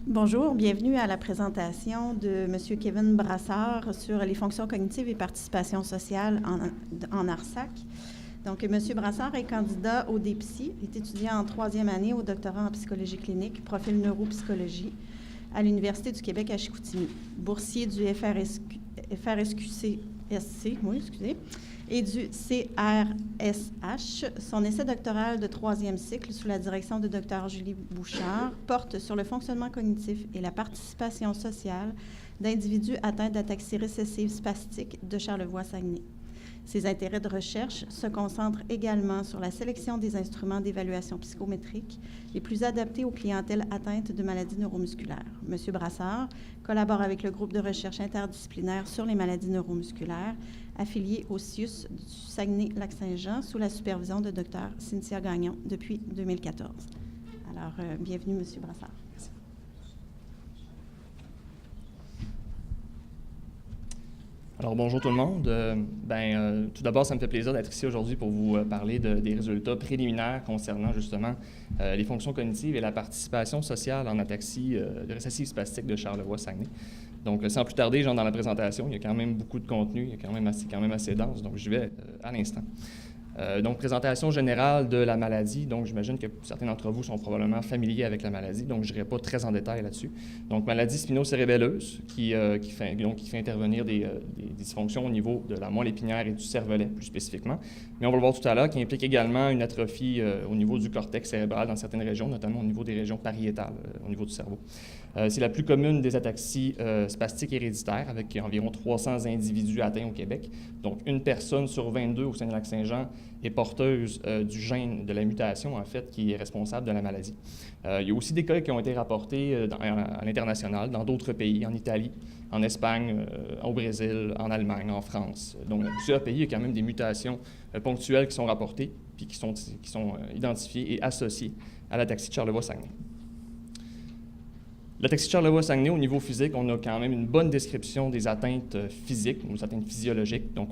Bonjour, bienvenue à la présentation de M. Kevin Brassard sur les fonctions cognitives et participation sociale en ARSAC. Donc, M. Brassard est candidat au DEPSI, est étudiant en troisième année au doctorat en psychologie clinique, profil neuropsychologie, à l'Université du Québec à Chicoutimi, boursier du FRSQC, et du CRSH. Son essai doctoral de troisième cycle sous la direction de Dr. Julie Bouchard porte sur le fonctionnement cognitif et la participation sociale d'individus atteints d'ataxie récessive spastique de Charlevoix-Saguenay. Ses intérêts de recherche se concentrent également sur la sélection des instruments d'évaluation psychométrique les plus adaptés aux clientèles atteintes de maladies neuromusculaires. M. Brassard collabore avec le groupe de recherche interdisciplinaire sur les maladies neuromusculaires, affilié au CIUS du Saguenay-Lac-Saint-Jean, sous la supervision de Dr. Cynthia Gagnon depuis 2014. Alors, bienvenue, M. Brassard. Merci. Alors, bonjour tout le monde. Tout d'abord, ça me fait plaisir d'être ici aujourd'hui pour vous parler des résultats préliminaires concernant justement les fonctions cognitives et la participation sociale en ataxie récessive spastique de Charlevoix-Saguenay. Donc, sans plus tarder, j'entre dans la présentation. Il y a quand même beaucoup de contenu, il y a quand même assez dense, donc je vais à l'instant. Donc, présentation générale de la maladie. Donc, j'imagine que certains d'entre vous sont probablement familiers avec la maladie, donc je n'irai pas très en détail là-dessus. Donc, maladie spinocérébelleuse qui fait intervenir des dysfonctions au niveau de la moelle épinière et du cervelet, plus spécifiquement. Mais on va le voir tout à l'heure, qui implique également une atrophie au niveau du cortex cérébral dans certaines régions, notamment au niveau des régions pariétales, au niveau du cerveau. C'est la plus commune des ataxies spastiques héréditaires, avec environ 300 individus atteints au Québec. Donc, une personne sur 22 au sein du Lac-Saint-Jean est porteuse du gène de la mutation, en fait, qui est responsable de la maladie. Il y a aussi des cas qui ont été rapportés à l'international, dans d'autres pays, en Italie, en Espagne, au Brésil, en Allemagne, en France. Donc, dans plusieurs pays, il y a quand même des mutations ponctuelles qui sont rapportées, puis qui sont identifiées et associées à l'ataxie de Charlevoix-Saguenay. L'ataxie de Charlevoix-Saguenay, au niveau physique, on a quand même une bonne description des atteintes physiques, des atteintes physiologiques. Donc,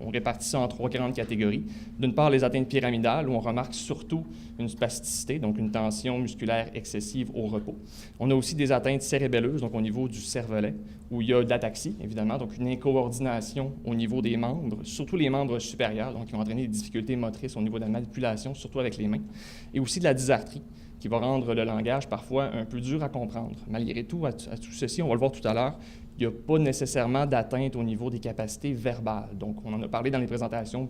on répartit ça en trois grandes catégories. D'une part, les atteintes pyramidales, où on remarque surtout une spasticité, donc une tension musculaire excessive au repos. On a aussi des atteintes cérébelleuses, donc au niveau du cervelet, où il y a de l'ataxie, évidemment, donc une incoordination au niveau des membres, surtout les membres supérieurs, donc qui vont entraîner des difficultés motrices au niveau de la manipulation, surtout avec les mains, et aussi de la dysarthrie, qui va rendre le langage parfois un peu dur à comprendre. Malgré tout, à tout ceci, on va le voir tout à l'heure, il n'y a pas nécessairement d'atteinte au niveau des capacités verbales. Donc, on en a parlé dans les présentations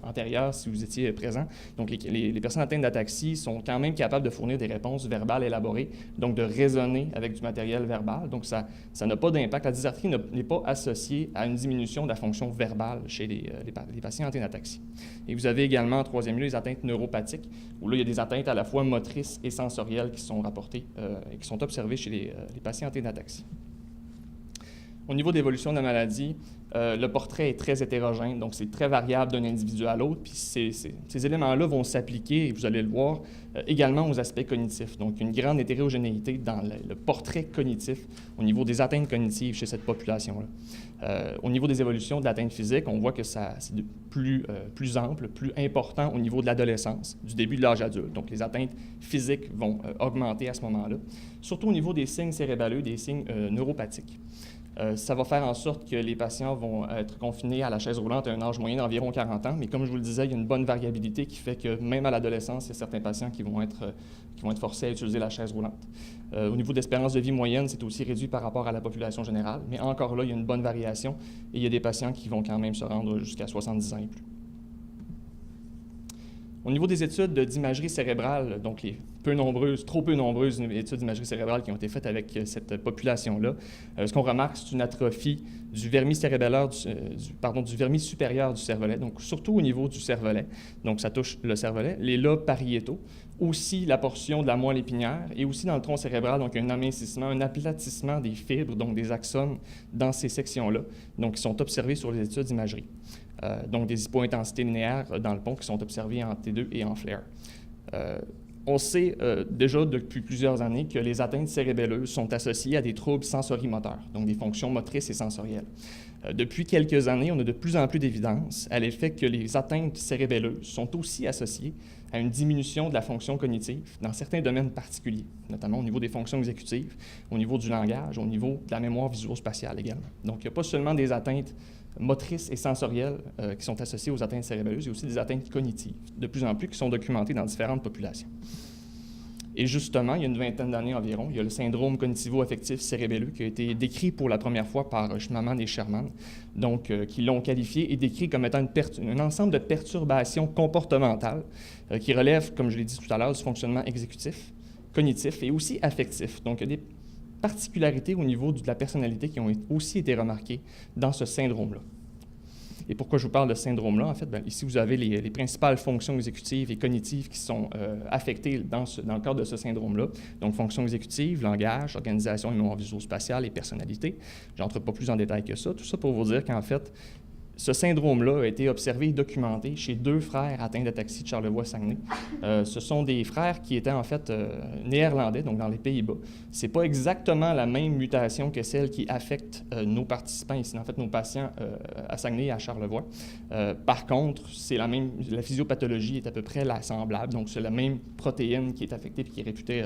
antérieures, si vous étiez présents. Donc, les personnes atteintes d'ataxie sont quand même capables de fournir des réponses verbales élaborées, donc de raisonner avec du matériel verbal. Donc, ça n'a pas d'impact. La dysarthrie n'est pas associée à une diminution de la fonction verbale chez les patients atteints d'ataxie. Et vous avez également, en troisième lieu, les atteintes neuropathiques, où là, il y a des atteintes à la fois motrices et sensorielles qui sont rapportées et qui sont observées chez les patients atteints d'ataxie. Au niveau de l'évolution de la maladie, le portrait est très hétérogène, donc c'est très variable d'un individu à l'autre, puis ces éléments-là vont s'appliquer, et vous allez le voir, également aux aspects cognitifs. Donc, une grande hétérogénéité dans le portrait cognitif au niveau des atteintes cognitives chez cette population-là. Au niveau des évolutions de l'atteinte physique, on voit que c'est plus ample, plus important au niveau de l'adolescence, du début de l'âge adulte. Donc, les atteintes physiques vont augmenter à ce moment-là, surtout au niveau des signes cérébelleux, des signes neuropathiques. Ça va faire en sorte que les patients vont être confinés à la chaise roulante à un âge moyen d'environ 40 ans, mais comme je vous le disais, il y a une bonne variabilité qui fait que même à l'adolescence, il y a certains patients qui vont être forcés à utiliser la chaise roulante. Au niveau d'espérance de vie moyenne, c'est aussi réduit par rapport à la population générale, mais encore là, il y a une bonne variation et il y a des patients qui vont quand même se rendre jusqu'à 70 ans et plus. Au niveau des études d'imagerie cérébrale, donc les trop peu nombreuses études d'imagerie cérébrale qui ont été faites avec cette population-là, ce qu'on remarque, c'est une atrophie du vermis cérébellaire, du vermis supérieur du cervelet, donc surtout au niveau du cervelet, donc ça touche le cervelet, les lobes pariétaux, aussi la portion de la moelle épinière et aussi dans le tronc cérébral, donc un amincissement, un aplatissement des fibres, donc des axones dans ces sections-là, donc qui sont observées sur les études d'imagerie. Donc des hypointensités linéaires dans le pont qui sont observées en T2 et en FLAIR. On sait déjà depuis plusieurs années que les atteintes cérébelleuses sont associées à des troubles sensorimoteurs, donc des fonctions motrices et sensorielles. Depuis quelques années, on a de plus en plus d'évidence à l'effet que les atteintes cérébelleuses sont aussi associées à une diminution de la fonction cognitive dans certains domaines particuliers, notamment au niveau des fonctions exécutives, au niveau du langage, au niveau de la mémoire visuo-spatiale également. Donc, il n'y a pas seulement des atteintes motrices et sensorielles qui sont associées aux atteintes cérébelleuses, il y a aussi des atteintes cognitives, de plus en plus qui sont documentées dans différentes populations. Et justement, il y a une vingtaine d'années environ, il y a le syndrome cognitivo-affectif cérébelleux qui a été décrit pour la première fois par Schmamann et Sherman, donc qui l'ont qualifié et décrit comme étant un ensemble de perturbations comportementales qui relèvent, comme je l'ai dit tout à l'heure, du fonctionnement exécutif, cognitif et aussi affectif. Donc, il y a des particularités au niveau de la personnalité qui ont aussi été remarquées dans ce syndrome-là. Et pourquoi je vous parle de ce syndrome-là? En fait, ici, vous avez les principales fonctions exécutives et cognitives qui sont affectées dans le cadre de ce syndrome-là. Donc, fonctions exécutives, langage, organisation, mémoire visuo-spatiale et personnalité. Je n'entre pas plus en détail que ça. Tout ça pour vous dire qu'en fait, ce syndrome-là a été observé et documenté chez 2 frères atteints d'ataxie de Charlevoix-Saguenay. Ce sont des frères qui étaient en fait néerlandais, donc dans les Pays-Bas. Ce n'est pas exactement la même mutation que celle qui affecte nos participants ici, en fait nos patients à Saguenay et à Charlevoix. Par contre, la physiopathologie est à peu près semblable, donc c'est la même protéine qui est affectée et qui est réputée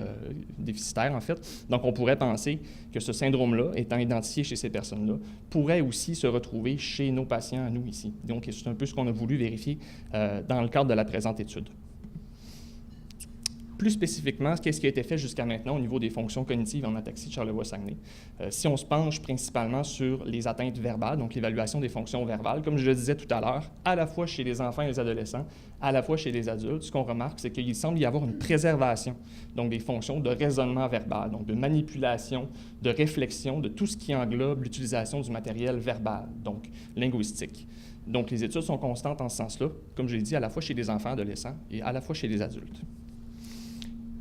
déficitaire en fait. Donc on pourrait penser que ce syndrome-là, étant identifié chez ces personnes-là, pourrait aussi se retrouver chez nos patients à nous ici. Donc, c'est un peu ce qu'on a voulu vérifier dans le cadre de la présente étude. Plus spécifiquement, qu'est-ce qui a été fait jusqu'à maintenant au niveau des fonctions cognitives en ataxie de Charlevoix-Saguenay? Si on se penche principalement sur les atteintes verbales, donc l'évaluation des fonctions verbales, comme je le disais tout à l'heure, à la fois chez les enfants et les adolescents, à la fois chez les adultes, ce qu'on remarque, c'est qu'il semble y avoir une préservation, donc des fonctions de raisonnement verbal, donc de manipulation, de réflexion, de tout ce qui englobe l'utilisation du matériel verbal, donc linguistique. Donc, les études sont constantes en ce sens-là, comme je l'ai dit, à la fois chez les enfants, adolescents et à la fois chez les adultes.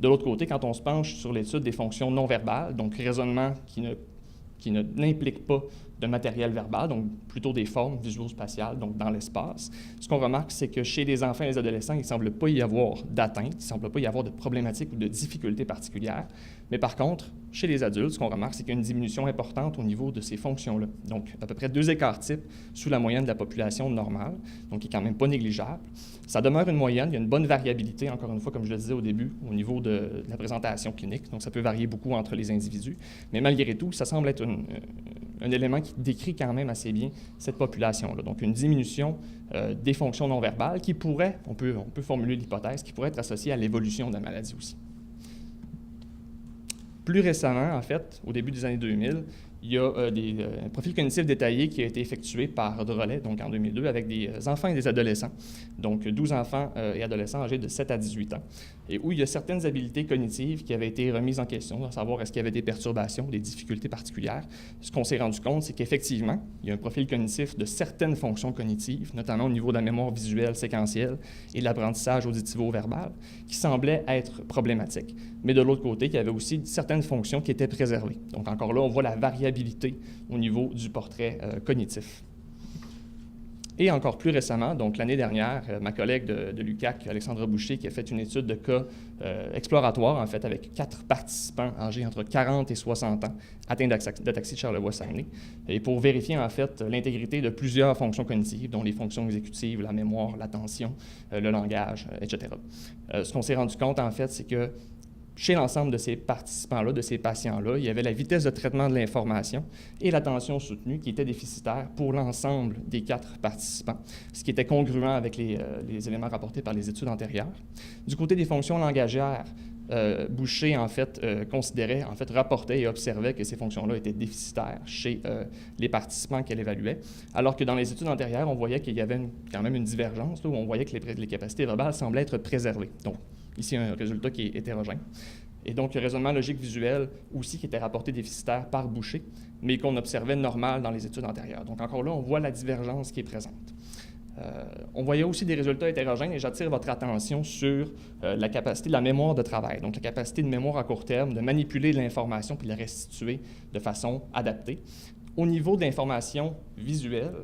De l'autre côté, quand on se penche sur l'étude des fonctions non verbales, donc raisonnement qui n'implique pas de matériel verbal, donc plutôt des formes visuo-spatiales, donc dans l'espace, ce qu'on remarque, c'est que chez les enfants et les adolescents, il ne semble pas y avoir d'atteinte, il ne semble pas y avoir de problématiques ou de difficultés particulières. Mais par contre, chez les adultes, ce qu'on remarque, c'est qu'il y a une diminution importante au niveau de ces fonctions-là. Donc, à peu près 2 écarts types sous la moyenne de la population normale, donc qui n'est quand même pas négligeable. Ça demeure une moyenne, il y a une bonne variabilité, encore une fois, comme je le disais au début, au niveau de la présentation clinique. Donc, ça peut varier beaucoup entre les individus. Mais malgré tout, ça semble être un élément qui décrit quand même assez bien cette population-là. Donc, une diminution des fonctions non verbales qui pourrait, on peut formuler l'hypothèse, qui pourrait être associée à l'évolution de la maladie aussi. Plus récemment, en fait, au début des années 2000, il y a un profil cognitif détaillé qui a été effectué par Drolet, donc en 2002, avec des enfants et des adolescents, donc 12 enfants et adolescents âgés de 7 à 18 ans, et où il y a certaines habiletés cognitives qui avaient été remises en question, à savoir est-ce qu'il y avait des perturbations, des difficultés particulières. Ce qu'on s'est rendu compte, c'est qu'effectivement, il y a un profil cognitif de certaines fonctions cognitives, notamment au niveau de la mémoire visuelle séquentielle et de l'apprentissage auditivo-verbal, qui semblait être problématique. Mais de l'autre côté, il y avait aussi certaines fonctions qui étaient préservées. Donc encore là, on voit la variabilité au niveau du portrait cognitif. Et encore plus récemment, donc l'année dernière, ma collègue de l'UQAC, Alexandra Boucher, qui a fait une étude de cas exploratoire, en fait, avec 4 participants âgés entre 40 et 60 ans atteints d'ataxie de Charlevoix-Saguenay, et pour vérifier, en fait, l'intégrité de plusieurs fonctions cognitives, dont les fonctions exécutives, la mémoire, l'attention, le langage, etc. Ce qu'on s'est rendu compte, en fait, c'est que chez l'ensemble de ces participants-là, de ces patients-là, il y avait la vitesse de traitement de l'information et l'attention soutenue qui étaient déficitaires pour l'ensemble des 4 participants, ce qui était congruent avec les éléments rapportés par les études antérieures. Du côté des fonctions langagières, Boucher, en fait, rapportait et observait que ces fonctions-là étaient déficitaires chez les participants qu'elle évaluait, alors que dans les études antérieures, on voyait qu'il y avait quand même une divergence, là, où on voyait que les capacités verbales semblaient être préservées. Donc, ici, un résultat qui est hétérogène. Et donc, le raisonnement logique visuel aussi qui était rapporté déficitaire par Boucher, mais qu'on observait normal dans les études antérieures. Donc, encore là, on voit la divergence qui est présente. On voyait aussi des résultats hétérogènes et j'attire votre attention sur la capacité de la mémoire de travail, donc la capacité de mémoire à court terme, de manipuler l'information puis de la restituer de façon adaptée. Au niveau de l'information visuelle,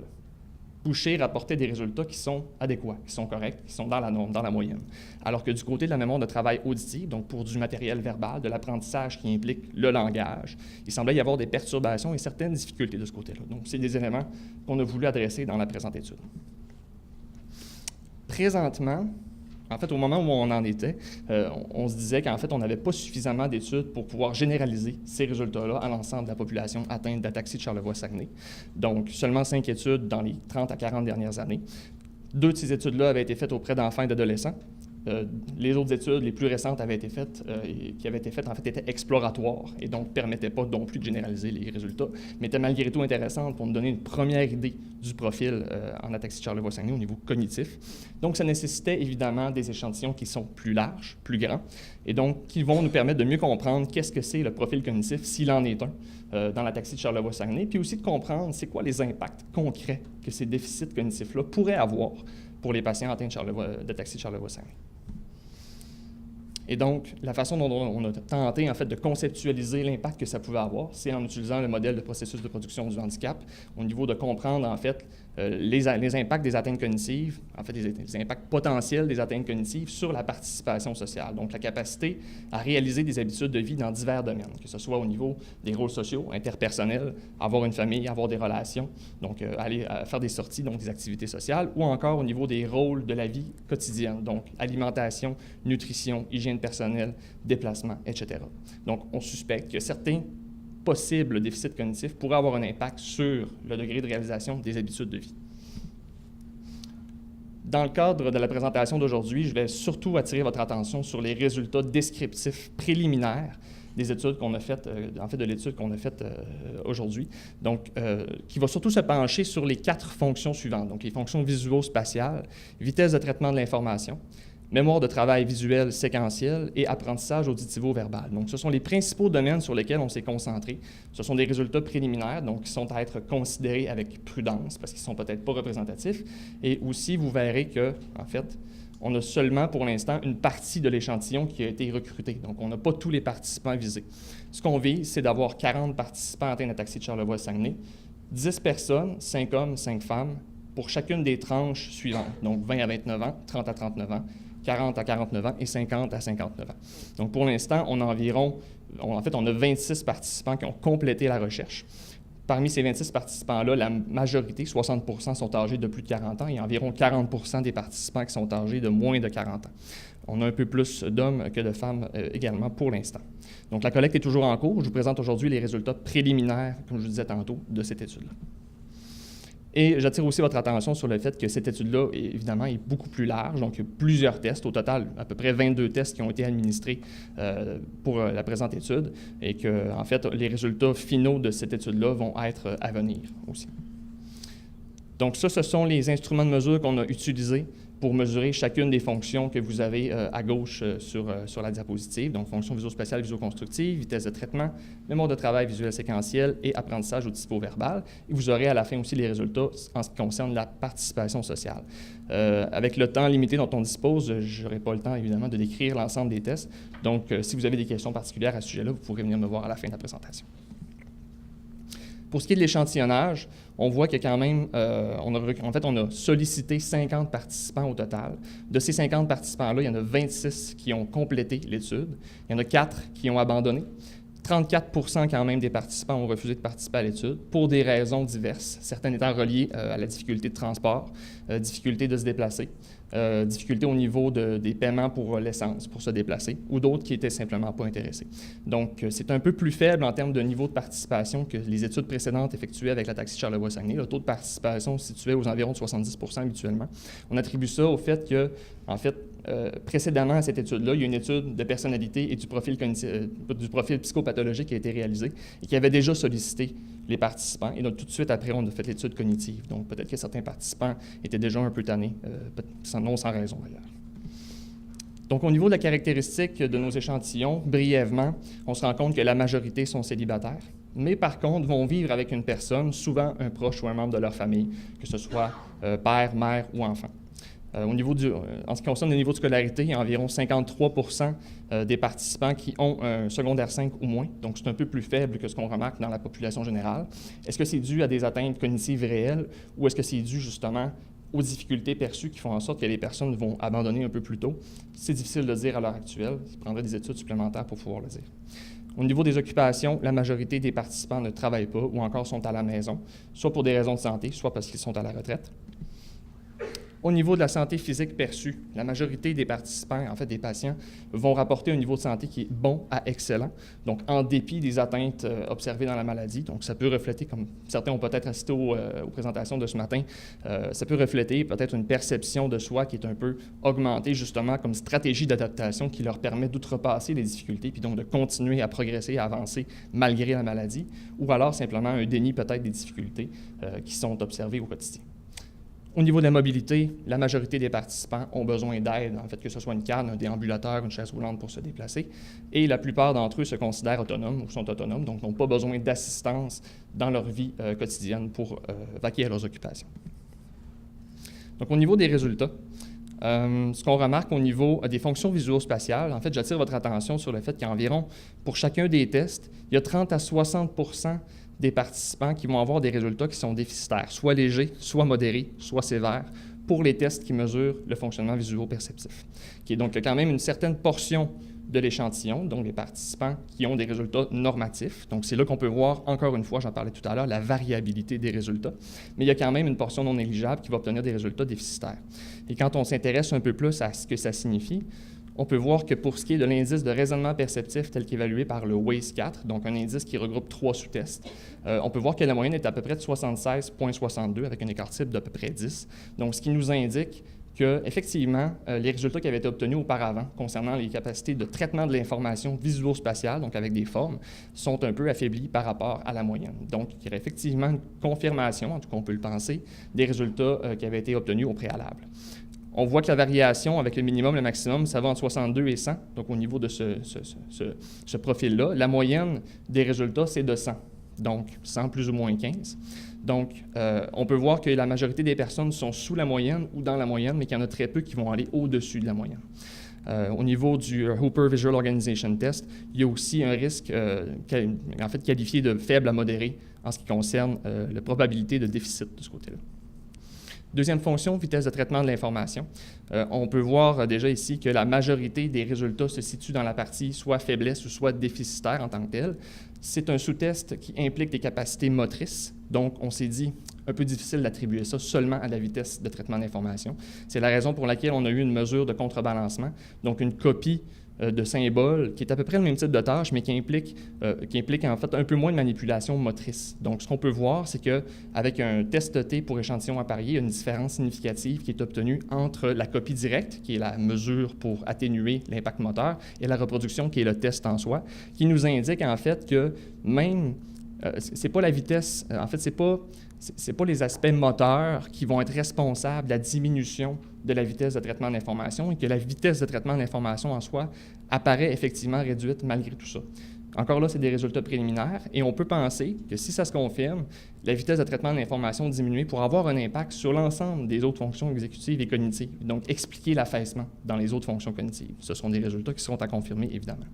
Boucher rapportait des résultats qui sont adéquats, qui sont corrects, qui sont dans la norme, dans la moyenne. Alors que du côté de la mémoire de travail auditive, donc pour du matériel verbal, de l'apprentissage qui implique le langage, il semblait y avoir des perturbations et certaines difficultés de ce côté-là. Donc, c'est des éléments qu'on a voulu adresser dans la présente étude. Présentement, en fait, au moment où on en était, on se disait qu'en fait, on n'avait pas suffisamment d'études pour pouvoir généraliser ces résultats-là à l'ensemble de la population atteinte d'ataxie de Charlevoix-Saguenay. Donc, seulement 5 études dans les 30 à 40 dernières années. 2 de ces études-là avaient été faites auprès d'enfants et d'adolescents. Les autres études, les plus récentes, qui avaient été faites, en fait, étaient exploratoires et donc ne permettaient pas non plus de généraliser les résultats, mais étaient malgré tout intéressantes pour nous donner une première idée du profil en ataxie de Charlevoix-Saguenay au niveau cognitif. Donc, ça nécessitait évidemment des échantillons qui sont plus larges, plus grands, et donc qui vont nous permettre de mieux comprendre qu'est-ce que c'est le profil cognitif, s'il en est un, dans l'ataxie de Charlevoix-Saguenay, puis aussi de comprendre c'est quoi les impacts concrets que ces déficits cognitifs-là pourraient avoir pour les patients atteints d'ataxie de Charlevoix-Saguenay. Et donc, la façon dont on a tenté, en fait, de conceptualiser l'impact que ça pouvait avoir, c'est en utilisant le modèle de processus de production du handicap, au niveau de comprendre, en fait, les impacts des atteintes cognitives, en fait, les impacts potentiels des atteintes cognitives sur la participation sociale. Donc, la capacité à réaliser des habitudes de vie dans divers domaines, que ce soit au niveau des rôles sociaux, interpersonnels, avoir une famille, avoir des relations, donc aller faire des sorties, donc des activités sociales, ou encore au niveau des rôles de la vie quotidienne, donc alimentation, nutrition, hygiène personnelle, déplacement, etc. Donc, on suspecte que certains possibles déficits cognitifs pourraient avoir un impact sur le degré de réalisation des habitudes de vie. Dans le cadre de la présentation d'aujourd'hui, je vais surtout attirer votre attention sur les résultats descriptifs préliminaires des études qu'on a faites, en fait de l'étude qu'on a faite aujourd'hui, donc qui va surtout se pencher sur les 4 fonctions suivantes, donc les fonctions visuo-spatiales, vitesse de traitement de l'information, mémoire de travail visuel séquentiel et apprentissage auditivo-verbal. Donc, ce sont les principaux domaines sur lesquels on s'est concentré. Ce sont des résultats préliminaires, donc qui sont à être considérés avec prudence parce qu'ils ne sont peut-être pas représentatifs. Et aussi, vous verrez que, en fait, on a seulement pour l'instant une partie de l'échantillon qui a été recrutée. Donc, on n'a pas tous les participants visés. Ce qu'on vise, c'est d'avoir 40 participants atteints d'ataxie de Charlevoix-Saguenay, 10 personnes, 5 hommes, 5 femmes, pour chacune des tranches suivantes. Donc, 20 à 29 ans, 30 à 39 ans, 40 à 49 ans et 50 à 59 ans. Donc, pour l'instant, on a 26 participants qui ont complété la recherche. Parmi ces 26 participants-là, la majorité, 60%, sont âgés de plus de 40 ans et environ 40% des participants qui sont âgés de moins de 40 ans. On a un peu plus d'hommes que de femmes également pour l'instant. Donc, la collecte est toujours en cours. Je vous présente aujourd'hui les résultats préliminaires, comme je vous disais tantôt, de cette étude-là. Et j'attire aussi votre attention sur le fait que cette étude-là, évidemment, est beaucoup plus large. Donc, il y a plusieurs tests. Au total, à peu près 22 tests qui ont été administrés pour la présente étude et que, en fait, les résultats finaux de cette étude-là vont être à venir aussi. Donc, ça, ce sont les instruments de mesure qu'on a utilisés pour mesurer chacune des fonctions que vous avez à gauche sur la diapositive, donc fonction visuo-spatiale, visuo-constructive, vitesse de traitement, mémoire de travail visuel séquentiel et apprentissage auditivo-verbal. Et vous aurez à la fin aussi les résultats en ce qui concerne la participation sociale. Avec le temps limité dont on dispose, je n'aurai pas le temps, évidemment, de décrire l'ensemble des tests. Donc, si vous avez des questions particulières à ce sujet-là, vous pourrez venir me voir à la fin de la présentation. Pour ce qui est de l'échantillonnage, on voit que quand même, on a sollicité 50 participants au total. De ces 50 participants-là, il y en a 26 qui ont complété l'étude. Il y en a 4 qui ont abandonné. 34% quand même des participants ont refusé de participer à l'étude pour des raisons diverses, certaines étant reliées à la difficulté de transport, difficulté de se déplacer, difficulté au niveau des paiements pour l'essence, pour se déplacer, ou d'autres qui n'étaient simplement pas intéressés. Donc, c'est un peu plus faible en termes de niveau de participation que les études précédentes effectuées avec l'ataxie de Charlevoix-Saguenay. Le taux de participation se situait aux environs de 70% habituellement. On attribue ça au fait que, en fait, précédemment à cette étude-là, il y a une étude de personnalité et du profil psychopathologique qui a été réalisée et qui avait déjà sollicité les participants. Et donc, tout de suite après, on a fait l'étude cognitive. Donc, peut-être que certains participants étaient déjà un peu tannés, non sans raison d'ailleurs. Donc, au niveau de la caractéristique de nos échantillons, brièvement, on se rend compte que la majorité sont célibataires, mais par contre vont vivre avec une personne, souvent un proche ou un membre de leur famille, que ce soit père, mère ou enfant. En ce qui concerne le niveau de scolarité, il y a environ 53% des participants qui ont un secondaire 5 ou moins, donc c'est un peu plus faible que ce qu'on remarque dans la population générale. Est-ce que c'est dû à des atteintes cognitives réelles ou est-ce que c'est dû justement aux difficultés perçues qui font en sorte que les personnes vont abandonner un peu plus tôt? C'est difficile de dire à l'heure actuelle. Il prendrait des études supplémentaires pour pouvoir le dire. Au niveau des occupations, la majorité des participants ne travaillent pas ou encore sont à la maison, soit pour des raisons de santé, soit parce qu'ils sont à la retraite. Au niveau de la santé physique perçue, la majorité des participants, en fait des patients, vont rapporter un niveau de santé qui est bon à excellent, donc en dépit des atteintes observées dans la maladie. Donc ça peut refléter, comme certains ont peut-être assisté aux présentations de ce matin, ça peut refléter peut-être une perception de soi qui est un peu augmentée justement comme stratégie d'adaptation qui leur permet d'outrepasser les difficultés puis donc de continuer à progresser, à avancer malgré la maladie, ou alors simplement un déni peut-être des difficultés qui sont observées au quotidien. Au niveau de la mobilité, la majorité des participants ont besoin d'aide, en fait, que ce soit une canne, un déambulateur, une chaise roulante pour se déplacer, et la plupart d'entre eux se considèrent autonomes ou sont autonomes, donc n'ont pas besoin d'assistance dans leur vie quotidienne pour vaquer à leurs occupations. Donc, au niveau des résultats, ce qu'on remarque au niveau des fonctions visuo-spatiales, en fait, j'attire votre attention sur le fait qu'environ, pour chacun des tests, il y a 30 à 60% des participants qui vont avoir des résultats qui sont déficitaires, soit légers, soit modérés, soit sévères, pour les tests qui mesurent le fonctionnement visuo-perceptif. Donc, il y a quand même une certaine portion de l'échantillon, donc les participants qui ont des résultats normatifs. Donc, c'est là qu'on peut voir, encore une fois, j'en parlais tout à l'heure, la variabilité des résultats. Mais il y a quand même une portion non négligeable qui va obtenir des résultats déficitaires. Et quand on s'intéresse un peu plus à ce que ça signifie, on peut voir que pour ce qui est de l'indice de raisonnement perceptif tel qu'évalué par le WAIS-4, donc un indice qui regroupe 3 sous-tests, on peut voir que la moyenne est à peu près de 76,62 avec un écart type d'à peu près 10. Donc, ce qui nous indique qu'effectivement, les résultats qui avaient été obtenus auparavant concernant les capacités de traitement de l'information visuo-spatiale, donc avec des formes, sont un peu affaiblis par rapport à la moyenne. Donc, il y aurait effectivement une confirmation, en tout cas on peut le penser, des résultats qui avaient été obtenus au préalable. On voit que la variation avec le minimum et le maximum, ça va entre 62 et 100, donc au niveau de ce profil-là. La moyenne des résultats, c'est de 100, donc 100 plus ou moins 15. Donc, on peut voir que la majorité des personnes sont sous la moyenne ou dans la moyenne, mais qu'il y en a très peu qui vont aller au-dessus de la moyenne. Au niveau du Hooper Visual Organization Test, il y a aussi un risque en fait qualifié de faible à modéré en ce qui concerne la probabilité de déficit de ce côté-là. Deuxième fonction, vitesse de traitement de l'information. On peut voir déjà ici que la majorité des résultats se situent dans la partie soit faiblesse ou soit déficitaire en tant que telle. C'est un sous-test qui implique des capacités motrices. Donc, on s'est dit, un peu difficile d'attribuer ça seulement à la vitesse de traitement d'information. C'est la raison pour laquelle on a eu une mesure de contrebalancement, donc une copie de symboles qui est à peu près le même type de tâche, mais qui implique en fait un peu moins de manipulation motrice. Donc, ce qu'on peut voir, c'est qu'avec un test T pour échantillon apparié, il y a une différence significative qui est obtenue entre la copie directe, qui est la mesure pour atténuer l'impact moteur, et la reproduction, qui est le test en soi, qui nous indique en fait que même c'est pas la vitesse, en fait, c'est pas les aspects moteurs qui vont être responsables de la diminution de la vitesse de traitement d'information et que la vitesse de traitement d'information en soi apparaît effectivement réduite malgré tout ça. Encore là, c'est des résultats préliminaires et on peut penser que si ça se confirme, la vitesse de traitement de l'information diminuée pourra avoir un impact sur l'ensemble des autres fonctions exécutives et cognitives, donc expliquer l'affaissement dans les autres fonctions cognitives. Ce sont des résultats qui seront à confirmer, évidemment.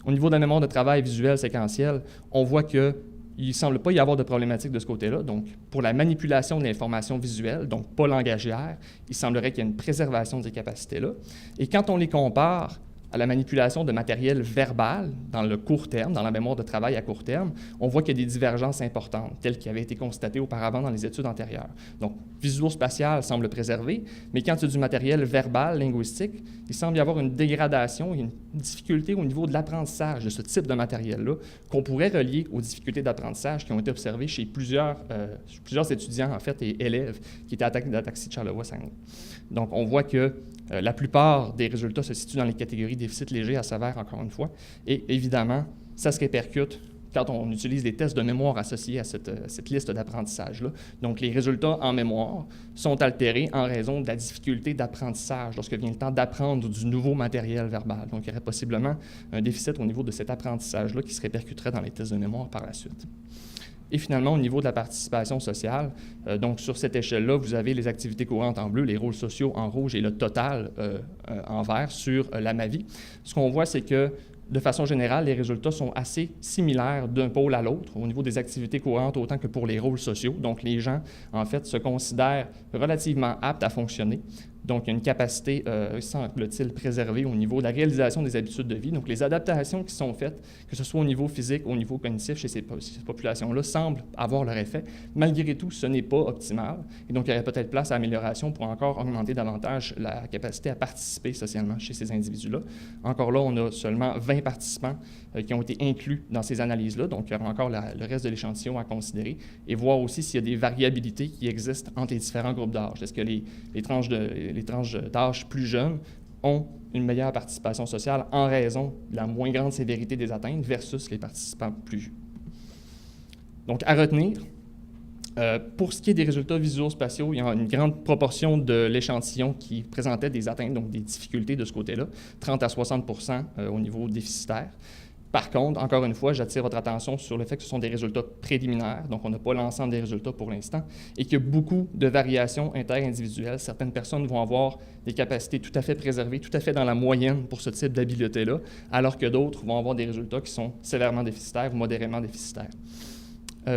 Au niveau de la mémoire de travail visuelle séquentielle, on voit qu'il ne semble pas y avoir de problématique de ce côté-là. Donc, pour la manipulation de l'information visuelle, donc pas langagière, il semblerait qu'il y ait une préservation de ces capacités-là. Et quand on les compare à la manipulation de matériel verbal dans le court terme, dans la mémoire de travail à court terme, on voit qu'il y a des divergences importantes, telles qui avaient été constatées auparavant dans les études antérieures. Donc, visuo-spatial semble préservé, mais quand il y a du matériel verbal, linguistique, il semble y avoir une dégradation et une difficulté au niveau de l'apprentissage de ce type de matériel-là, qu'on pourrait relier aux difficultés d'apprentissage qui ont été observées chez plusieurs étudiants, en fait, et élèves qui étaient atteints d'ataxie de Charlevoix-Saguenay. Donc, on voit que la plupart des résultats se situent dans les catégories déficit léger à sévère, encore une fois. Et évidemment, ça se répercute quand on utilise des tests de mémoire associés à cette liste d'apprentissage-là. Donc, les résultats en mémoire sont altérés en raison de la difficulté d'apprentissage lorsque vient le temps d'apprendre du nouveau matériel verbal. Donc, il y aurait possiblement un déficit au niveau de cet apprentissage-là qui se répercuterait dans les tests de mémoire par la suite. Et finalement, au niveau de la participation sociale, donc sur cette échelle-là, vous avez les activités courantes en bleu, les rôles sociaux en rouge et le total en vert sur la MAVI. Ce qu'on voit, c'est que de façon générale, les résultats sont assez similaires d'un pôle à l'autre au niveau des activités courantes autant que pour les rôles sociaux. Donc, les gens, en fait, se considèrent relativement aptes à fonctionner. Donc, il y a une capacité, semble-t-il, préservée au niveau de la réalisation des habitudes de vie. Donc, les adaptations qui sont faites, que ce soit au niveau physique ou au niveau cognitif chez ces populations-là, semblent avoir leur effet. Malgré tout, ce n'est pas optimal. Et donc, il y aurait peut-être place à amélioration pour encore augmenter davantage la capacité à participer socialement chez ces individus-là. Encore là, on a seulement 20 participants qui ont été inclus dans ces analyses-là. Donc, il y aura encore le reste de l'échantillon à considérer et voir aussi s'il y a des variabilités qui existent entre les différents groupes d'âge. Est-ce que les tranches d'âge plus jeunes ont une meilleure participation sociale en raison de la moins grande sévérité des atteintes versus les participants plus vieux. Donc, à retenir, pour ce qui est des résultats visuospatiaux, il y a une grande proportion de l'échantillon qui présentait des atteintes, donc des difficultés de ce côté-là, 30 à 60 au niveau déficitaire. Par contre, encore une fois, j'attire votre attention sur le fait que ce sont des résultats préliminaires, donc on n'a pas l'ensemble des résultats pour l'instant, et qu'il y a beaucoup de variations interindividuelles. Certaines personnes vont avoir des capacités tout à fait préservées, tout à fait dans la moyenne pour ce type d'habileté-là, alors que d'autres vont avoir des résultats qui sont sévèrement déficitaires ou modérément déficitaires.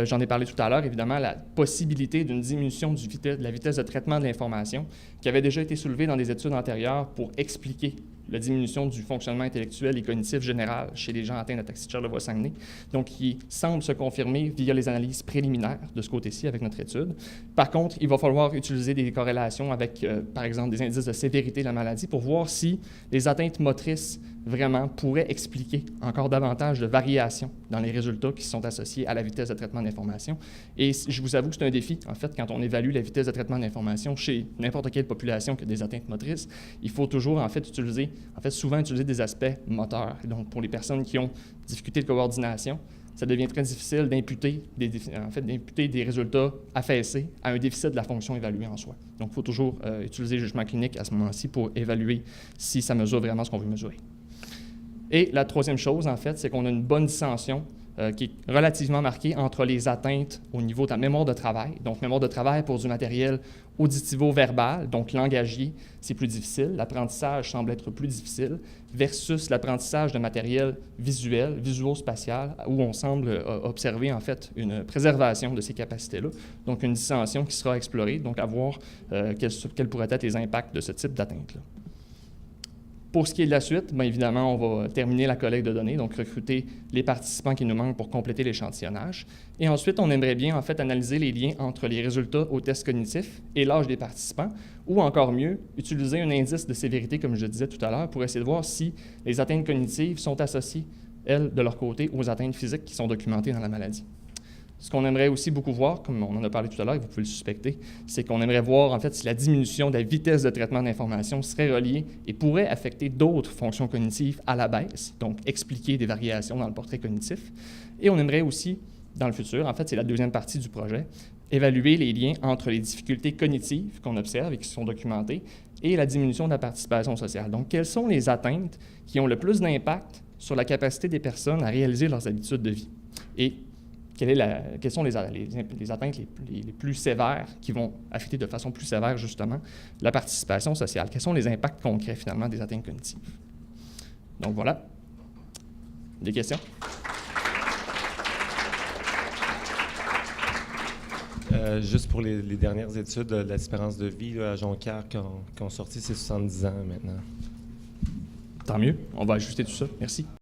J'en ai parlé tout à l'heure, évidemment, la possibilité d'une diminution de la vitesse de traitement de l'information qui avait déjà été soulevée dans des études antérieures pour expliquer la diminution du fonctionnement intellectuel et cognitif général chez les gens atteints d'attaxie de Charlevoix-Saguenay, donc qui semble se confirmer via les analyses préliminaires de ce côté-ci avec notre étude. Par contre, il va falloir utiliser des corrélations avec, par exemple, des indices de sévérité de la maladie pour voir si les atteintes motrices vraiment pourraient expliquer encore davantage de variations dans les résultats qui sont associés à la vitesse de traitement d'information. Et je vous avoue que c'est un défi, en fait, quand on évalue la vitesse de traitement d'information chez n'importe quelle population qui a des atteintes motrices, il faut toujours, en fait, souvent utiliser des aspects moteurs. Et donc, pour les personnes qui ont difficulté de coordination, ça devient très difficile d'imputer des résultats affaissés à un déficit de la fonction évaluée en soi. Donc, il faut toujours utiliser le jugement clinique à ce moment-ci pour évaluer si ça mesure vraiment ce qu'on veut mesurer. Et la troisième chose, en fait, c'est qu'on a une bonne dissension qui est relativement marquée entre les atteintes au niveau de la mémoire de travail. Donc, mémoire de travail pour du matériel auditivo-verbal, donc langagier, c'est plus difficile. L'apprentissage semble être plus difficile versus l'apprentissage de matériel visuel, visuo-spatial, où on semble observer, en fait, une préservation de ces capacités-là. Donc, une dissension qui sera explorée, donc à voir quels pourraient être les impacts de ce type d'atteinte-là. Pour ce qui est de la suite, bien évidemment, on va terminer la collecte de données, donc recruter les participants qui nous manquent pour compléter l'échantillonnage. Et ensuite, on aimerait bien, en fait, analyser les liens entre les résultats au test cognitif et l'âge des participants, ou encore mieux, utiliser un indice de sévérité, comme je disais tout à l'heure, pour essayer de voir si les atteintes cognitives sont associées, elles, de leur côté, aux atteintes physiques qui sont documentées dans la maladie. Ce qu'on aimerait aussi beaucoup voir, comme on en a parlé tout à l'heure et vous pouvez le suspecter, c'est qu'on aimerait voir en fait si la diminution de la vitesse de traitement d'information serait reliée et pourrait affecter d'autres fonctions cognitives à la baisse, donc expliquer des variations dans le portrait cognitif. Et on aimerait aussi, dans le futur, en fait c'est la deuxième partie du projet, évaluer les liens entre les difficultés cognitives qu'on observe et qui sont documentées et la diminution de la participation sociale. Donc, quelles sont les atteintes qui ont le plus d'impact sur la capacité des personnes à réaliser leurs habitudes de vie? Et quelles sont les atteintes les plus sévères qui vont affecter de façon plus sévère, justement, la participation sociale? Quels sont les impacts concrets, finalement, des atteintes cognitives? Donc, voilà. Des questions? Juste pour les dernières études de l'espérance de vie là, à Jonquière qui ont sorti, c'est 70 ans maintenant. Tant mieux. On va ajuster tout ça. Merci.